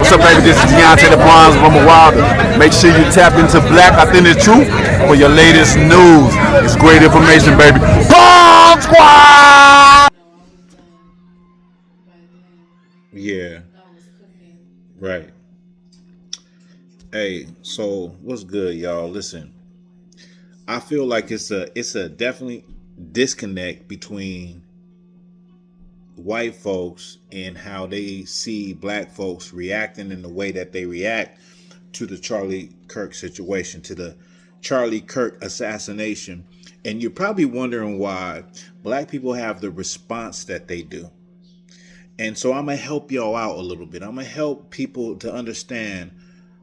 what's up, baby? This is Deontay the Bronze Rumble Wilder. Make sure you tap into Black Authentic Truth for your latest news. It's great information, baby. Bomb Squad! Yeah. Right. Hey, so what's good, y'all? Listen, I feel like it's a definitely disconnect between white folks and how they see black folks reacting in the way that they react to the Charlie Kirk situation, to the Charlie Kirk assassination. And you're probably wondering why black people have the response that they do. And so I'm going to help y'all out a little bit. I'm going to help people to understand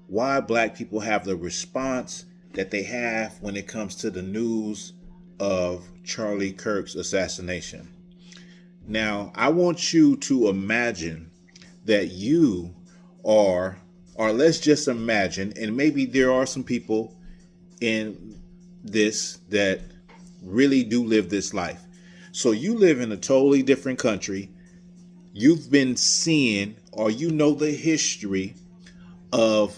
why black people have the response that they have when it comes to the news of Charlie Kirk's assassination. Now, I want you to imagine that you are, or let's just imagine, and maybe there are some people in this that really do live this life. So you live in a totally different country. You've been seeing, or you know the history of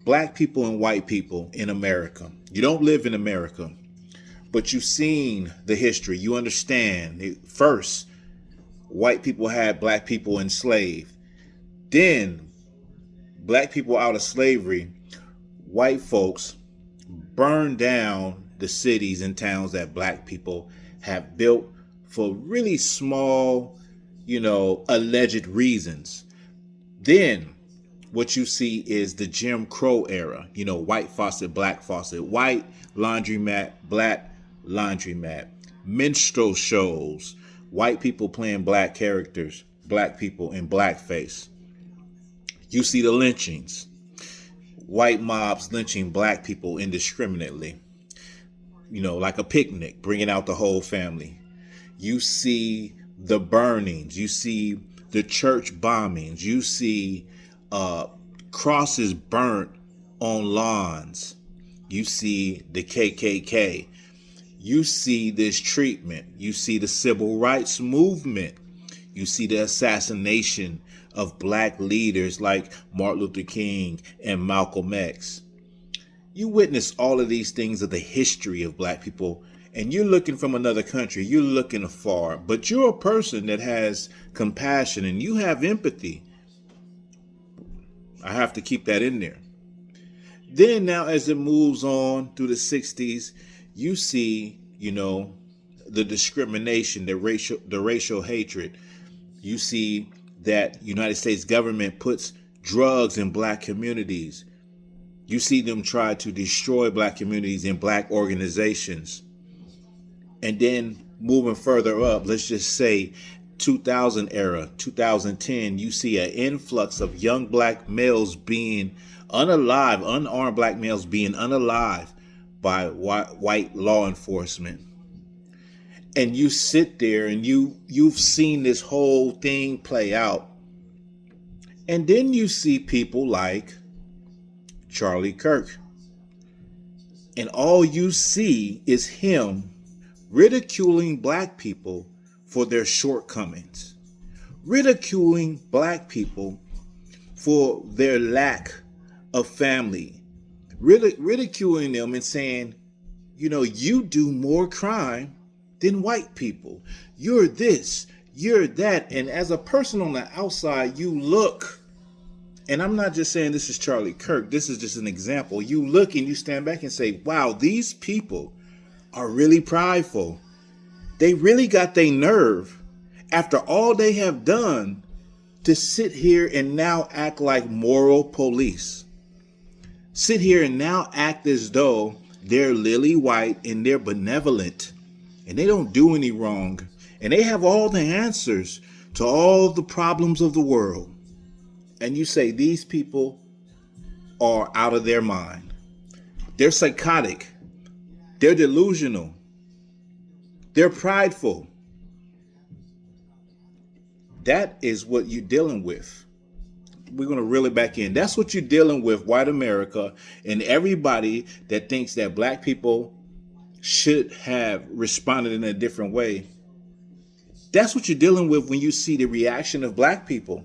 black people and white people in America. You don't live in America, but you've seen the history. You understand. First, white people had black people enslaved. Then, black people out of slavery, white folks burned down the cities and towns that black people have built for really small, alleged reasons. Then, what you see is the Jim Crow era, white faucet, black faucet, white laundromat, black laundromat, minstrel shows, white people playing black characters, black people in blackface. You see the lynchings, white mobs lynching black people indiscriminately, like a picnic, bringing out the whole family. You see the burnings, you see the church bombings, you see crosses burnt on lawns. You see the KKK. You see this treatment. You see the civil rights movement. You see the assassination of black leaders like Martin Luther King and Malcolm X. You witness all of these things of the history of black people, and you're looking from another country. You're looking afar, but you're a person that has compassion and you have empathy. I have to keep that in there. Then now as it moves on through the 60s, you see, the discrimination, the racial hatred. You see that United States government puts drugs in black communities. You see them try to destroy black communities and black organizations. And then moving further up, let's just say 2000 era, 2010, you see an influx of young black males being unalive, unarmed black males being unalive by white law enforcement. And you sit there and you've seen this whole thing play out. And then you see people like Charlie Kirk. And all you see is him ridiculing black people for their shortcomings, ridiculing black people for their lack of family, ridiculing them and saying, you do more crime than white people. You're this, you're that. And as a person on the outside, you look, and I'm not just saying this is Charlie Kirk, this is just an example. You look and you stand back and say, wow, these people are really prideful. They really got their nerve after all they have done to sit here and now act like moral police. Sit here and now act as though they're lily white and they're benevolent and they don't do any wrong and they have all the answers to all the problems of the world. And you say these people are out of their mind. They're psychotic. They're delusional. They're prideful. That is what you're dealing with. We're going to reel it back in. That's what you're dealing with, white America, and everybody that thinks that black people should have responded in a different way. That's what you're dealing with when you see the reaction of black people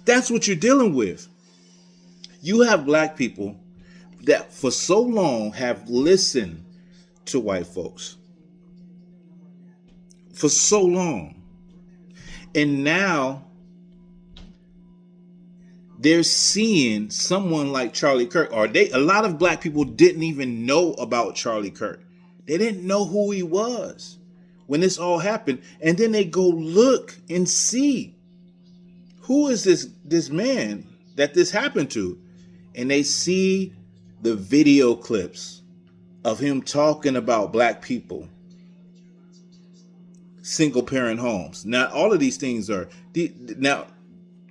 That's what you're dealing with. You have black people that for so long have listened to white folks. For so long. And now they're seeing someone like Charlie Kirk, or a lot of black people didn't even know about Charlie Kirk. They didn't know who he was when this all happened. And then they go look and see, who is this man that this happened to? And they see the video clips of him talking about black people, single parent homes. Now, all of these things are, now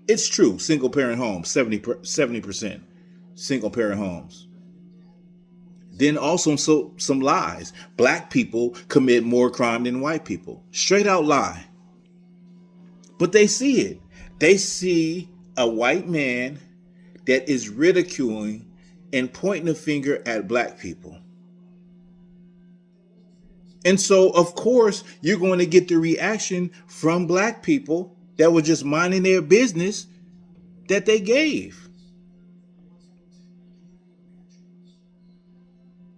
it's true, single parent homes, 70% single parent homes. Then also some lies. Black people commit more crime than white people. Straight out lie. But they see it. They see a white man that is ridiculing and pointing a finger at black people. And so, of course, you're going to get the reaction from black people that were just minding their business that they gave.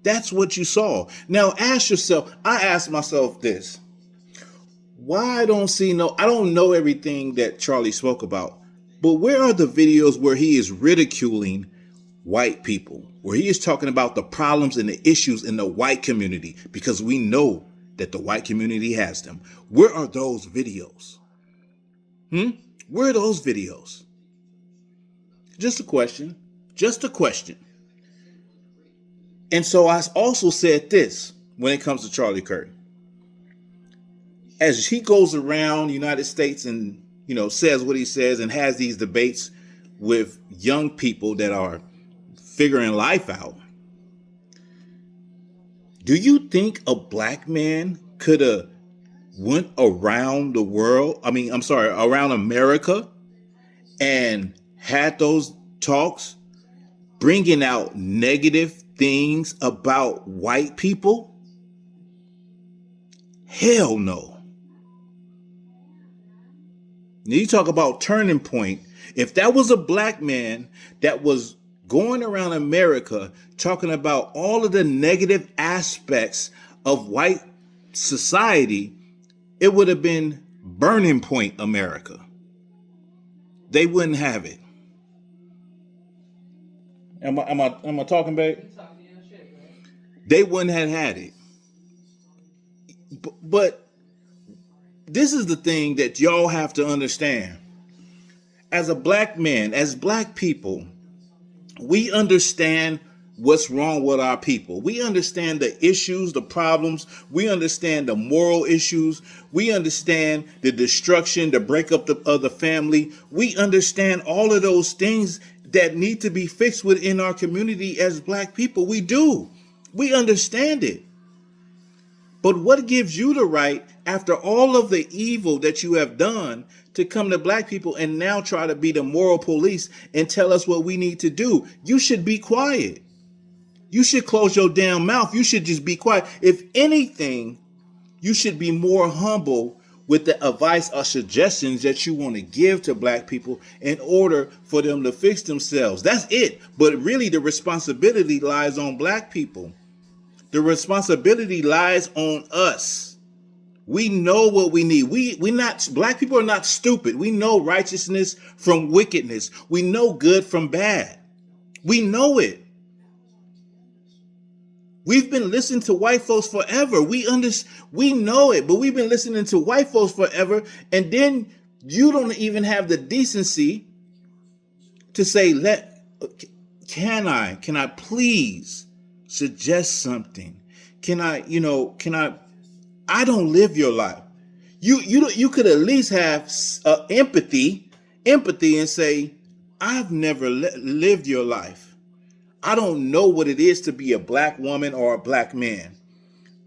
That's what you saw. Now ask yourself, I asked myself this. Why I don't know everything that Charlie spoke about, but where are the videos where he is ridiculing white people, where he is talking about the problems and the issues in the white community, because we know that the white community has them? Where are those videos? Where are those videos? Just a question. And so I also said this when it comes to Charlie Kirk. As he goes around the United States and, says what he says and has these debates with young people that are figuring life out, do you think a black man could have went around the world? Around America and had those talks, bringing out negative things about white people? Hell no. Now you talk about turning point. If that was a black man that was going around America talking about all of the negative aspects of white society, it would have been Burning Point America. They wouldn't have it. Am I talking, babe? They wouldn't have had it. But this is the thing that y'all have to understand. As a black man, as black people, we understand what's wrong with our people. We understand the issues, the problems. We understand the moral issues. We understand the destruction, the breakup of the family. We understand all of those things that need to be fixed within our community as black people. We do. We understand it. But what gives you the right, after all of the evil that you have done, to come to black people and now try to be the moral police and tell us what we need to do? You should be quiet. You should close your damn mouth. You should just be quiet. If anything, you should be more humble with the advice or suggestions that you want to give to black people in order for them to fix themselves. That's it. But really, the responsibility lies on black people. The responsibility lies on us. We know what we need. Black people are not stupid. We know righteousness from wickedness. We know good from bad. We know it. We've been listening to white folks forever. We know it, but we've been listening to white folks forever. And then you don't even have the decency to say, can I please suggest something? I don't live your life. You could at least have empathy and say, I've never lived your life. I don't know what it is to be a black woman or a black man.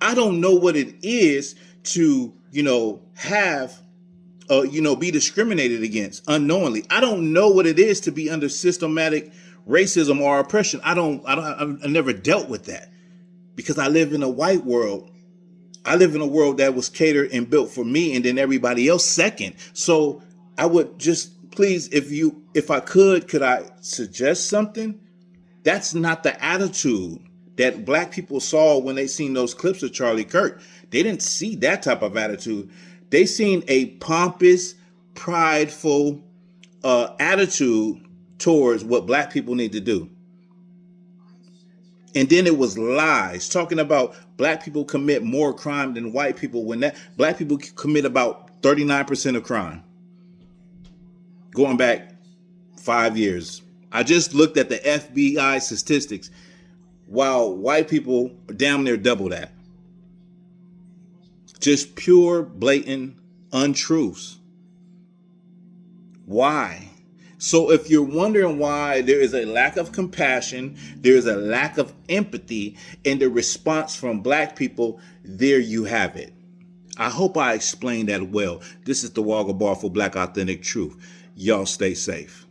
I don't know what it is to, be discriminated against unknowingly. I don't know what it is to be under systematic racism or oppression. I've never dealt with that because I live in a white world. I live in a world that was catered and built for me and then everybody else second. So I would just please, if I could I suggest something? That's not the attitude that black people saw when they seen those clips of Charlie Kirk. They didn't see that type of attitude. They seen a pompous, prideful attitude towards what black people need to do. And then it was lies talking about black people commit more crime than white people, when that black people commit about 39% of crime. Going back 5 years. I just looked at the FBI statistics, while white people damn near double that. Just pure, blatant untruths. Why? So if you're wondering why there is a lack of compassion, there is a lack of empathy in the response from black people, there you have it. I hope I explained that well. This is the Wagga Bar for Black Authentic Truth. Y'all stay safe.